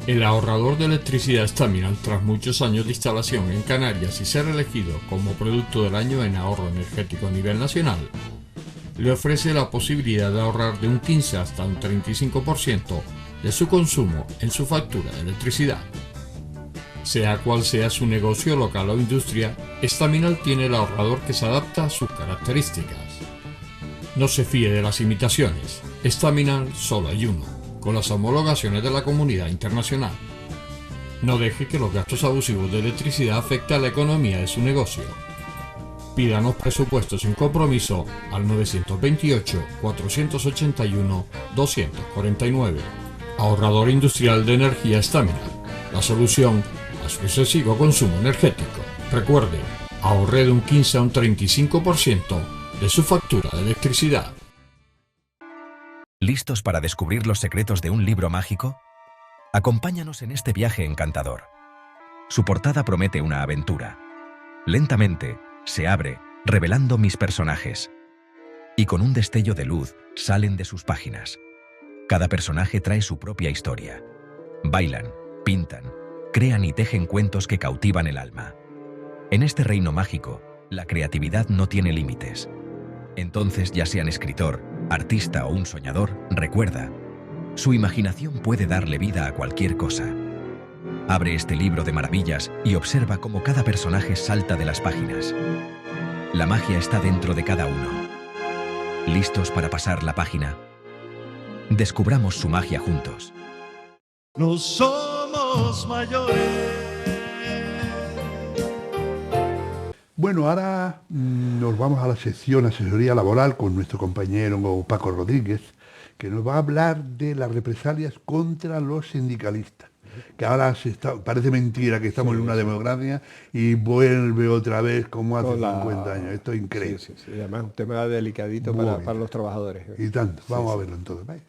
El ahorrador de electricidad Estaminal, tras muchos años de instalación en Canarias y ser elegido como producto del año en ahorro energético a nivel nacional, le ofrece la posibilidad de ahorrar de un 15 hasta un 35% de su consumo en su factura de electricidad. Sea cual sea su negocio local o industria, Estaminal tiene el ahorrador que se adapta a sus características. No se fíe de las imitaciones, Estaminal solo hay uno, con las homologaciones de la comunidad internacional. No deje que los gastos abusivos de electricidad afecten a la economía de su negocio. Pídanos presupuestos sin compromiso al 928-481-249. Ahorrador industrial de energía Estaminal, la solución a su excesivo consumo energético. Recuerde, ahorre de un 15 a un 35% de su factura de electricidad. ¿Listos para descubrir los secretos de un libro mágico? Acompáñanos en este viaje encantador. Su portada promete una aventura. Lentamente, se abre, revelando mis personajes. Y con un destello de luz, salen de sus páginas. Cada personaje trae su propia historia. Bailan, pintan, crean y tejen cuentos que cautivan el alma. En este reino mágico, la creatividad no tiene límites. Entonces, ya sean escritor, artista o un soñador, recuerda, su imaginación puede darle vida a cualquier cosa. Abre este libro de maravillas y observa cómo cada personaje salta de las páginas. La magia está dentro de cada uno. ¿Listos para pasar la página? Descubramos su magia juntos. No somos mayores. Bueno, ahora nos vamos a la sección asesoría laboral con nuestro compañero Paco Rodríguez, que nos va a hablar de las represalias contra los sindicalistas. Que ahora parece mentira que estamos en una democracia y vuelve otra vez como hace 50 años. Esto es increíble. Sí, además un tema delicadito para los trabajadores. Y tanto, vamos a verlo entonces. Bye.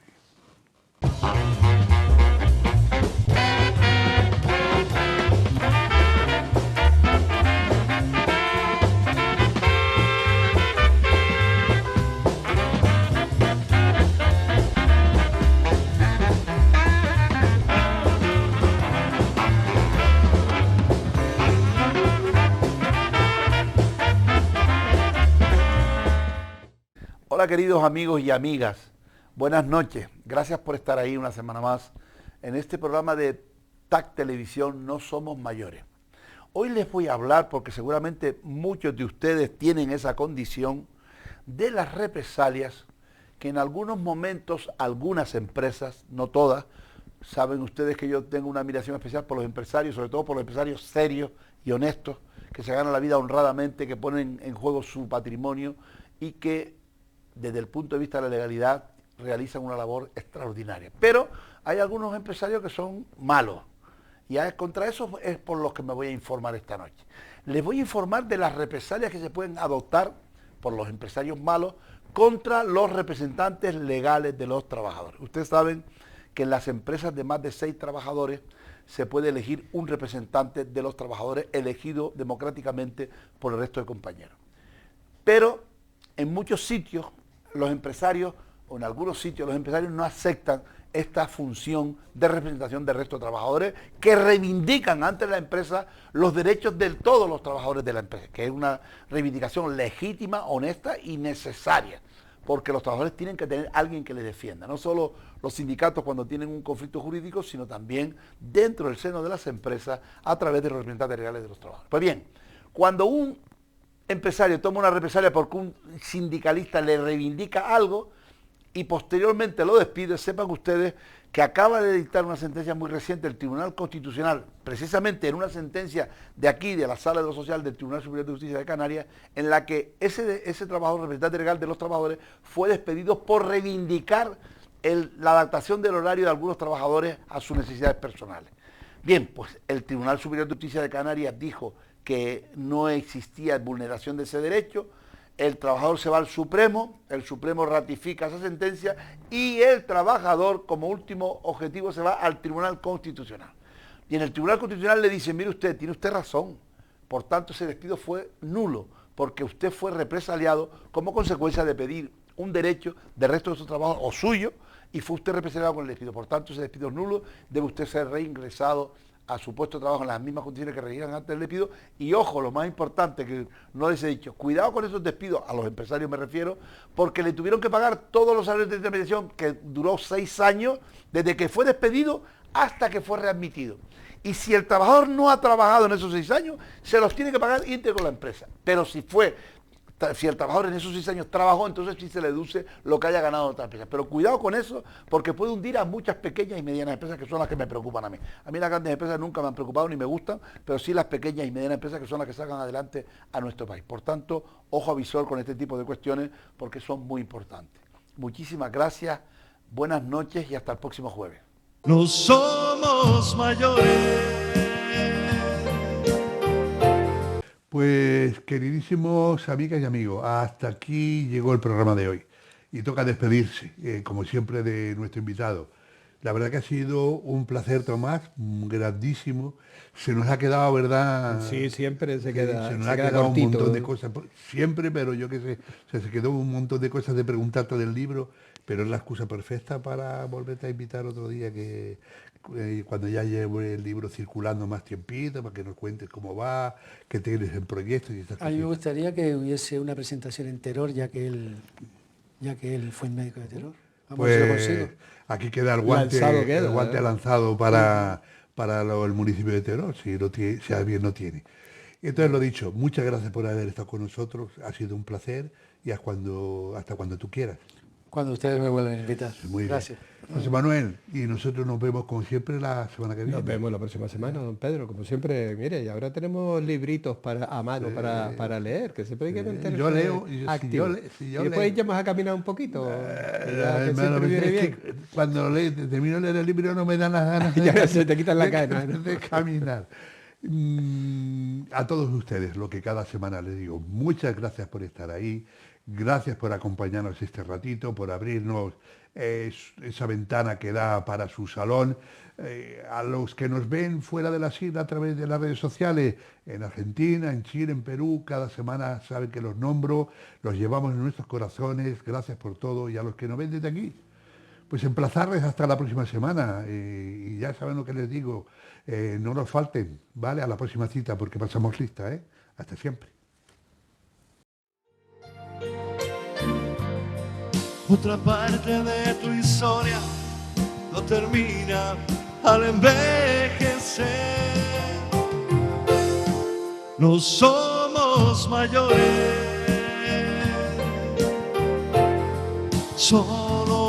Hola queridos amigos y amigas, buenas noches, gracias por estar ahí una semana más en este programa de TAC Televisión No Somos Mayores. Hoy les voy a hablar, porque seguramente muchos de ustedes tienen esa condición, de las represalias que en algunos momentos algunas empresas, no todas, saben ustedes que yo tengo una admiración especial por los empresarios, sobre todo por los empresarios serios y honestos, que se ganan la vida honradamente, que ponen en juego su patrimonio y que desde el punto de vista de la legalidad realizan una labor extraordinaria. Pero hay algunos empresarios que son malos y contra eso es por los que me voy a informar esta noche. les voy a informar de las represalias que se pueden adoptar por los empresarios malos contra los representantes legales de los trabajadores. Ustedes saben que en las empresas de más de 6 trabajadores se puede elegir un representante de los trabajadores elegido democráticamente por el resto de compañeros. Pero en muchos sitios los empresarios, o en algunos sitios los empresarios no aceptan esta función de representación del resto de trabajadores que reivindican ante la empresa los derechos de todos los trabajadores de la empresa, que es una reivindicación legítima, honesta y necesaria, porque los trabajadores tienen que tener alguien que les defienda, no solo los sindicatos cuando tienen un conflicto jurídico, sino también dentro del seno de las empresas a través de los representantes legales de los trabajadores. Pues bien, cuando un empresario toma una represalia porque un sindicalista le reivindica algo y posteriormente lo despide, sepan ustedes que acaba de dictar una sentencia muy reciente el Tribunal Constitucional, precisamente en una sentencia de aquí, de la Sala de lo Social del Tribunal Superior de Justicia de Canarias, en la que ese trabajador, representante legal de los trabajadores, fue despedido por reivindicar la adaptación del horario de algunos trabajadores a sus necesidades personales. Bien, pues el Tribunal Superior de Justicia de Canarias dijo que no existía vulneración de ese derecho, el trabajador se va al Supremo, el Supremo ratifica esa sentencia y el trabajador como último objetivo se va al Tribunal Constitucional. Y en el Tribunal Constitucional le dicen, mire usted, tiene usted razón, por tanto ese despido fue nulo, porque usted fue represaliado como consecuencia de pedir un derecho del resto de su trabajo o suyo y fue usted represaliado con el despido. Por tanto, ese despido es nulo, debe usted ser reingresado a su puesto de trabajo en las mismas condiciones que regían antes del despido. Y ojo, lo más importante que no les he dicho, cuidado con esos despidos, a los empresarios me refiero, porque le tuvieron que pagar todos los salarios de intermediación, que duró 6 años, desde que fue despedido hasta que fue readmitido. Y si el trabajador no ha trabajado en esos 6 años, se los tiene que pagar íntegro la empresa. Pero si el trabajador en esos 6 años trabajó, entonces sí se le deduce lo que haya ganado en otra empresa. Pero cuidado con eso, porque puede hundir a muchas pequeñas y medianas empresas, que son las que me preocupan a mí. A mí las grandes empresas nunca me han preocupado ni me gustan, pero sí las pequeñas y medianas empresas, que son las que sacan adelante a nuestro país. Por tanto, ojo avisor con este tipo de cuestiones, porque son muy importantes. Muchísimas gracias, buenas noches y hasta el próximo jueves. No somos mayores. Pues, queridísimos amigas y amigos, hasta aquí llegó el programa de hoy. Y toca despedirse, como siempre, de nuestro invitado. La verdad que ha sido un placer, Tomás, grandísimo. Se nos ha quedado, ¿verdad? Sí, siempre se queda. Se nos ha quedado cortito. Un montón de cosas. Siempre, pero yo qué sé, se quedó un montón de cosas de preguntarte del libro, pero es la excusa perfecta para volverte a invitar otro día, que cuando ya lleve el libro circulando más tiempito, para que nos cuentes cómo va, qué tienes en proyectos y estas cosas. A mí me gustaría que hubiese una presentación en Terror, ya que él fue el médico de Terror. Vamos, pues, si lo consigo. Aquí queda el guante lanzado para el municipio de Terror, si alguien no tiene. Entonces, lo dicho, muchas gracias por haber estado con nosotros, ha sido un placer y hasta cuando tú quieras. Cuando ustedes me vuelvan a invitar. Muy gracias. Bien. José Manuel, y nosotros nos vemos como siempre la semana que viene. Nos vemos la próxima semana, don Pedro, como siempre. Mire, y ahora tenemos libritos a mano para leer, que siempre hay que mantenerse yo leo, activo. y después ya vamos a caminar un poquito. Cuando termino de leer el libro no me dan las ganas ya se te quitan la gana de caminar. A todos ustedes, lo que cada semana les digo, muchas gracias por estar ahí. Gracias por acompañarnos este ratito, por abrirnos esa ventana que da para su salón. A los que nos ven fuera de las islas a través de las redes sociales, en Argentina, en Chile, en Perú, cada semana saben que los nombro, los llevamos en nuestros corazones. Gracias por todo. Y a los que nos ven desde aquí, pues emplazarles hasta la próxima semana. Y ya saben lo que les digo, no nos falten, ¿vale? A la próxima cita, porque pasamos lista, ¿eh? Hasta siempre. Otra parte de tu historia no termina al envejecer. No somos mayores, solo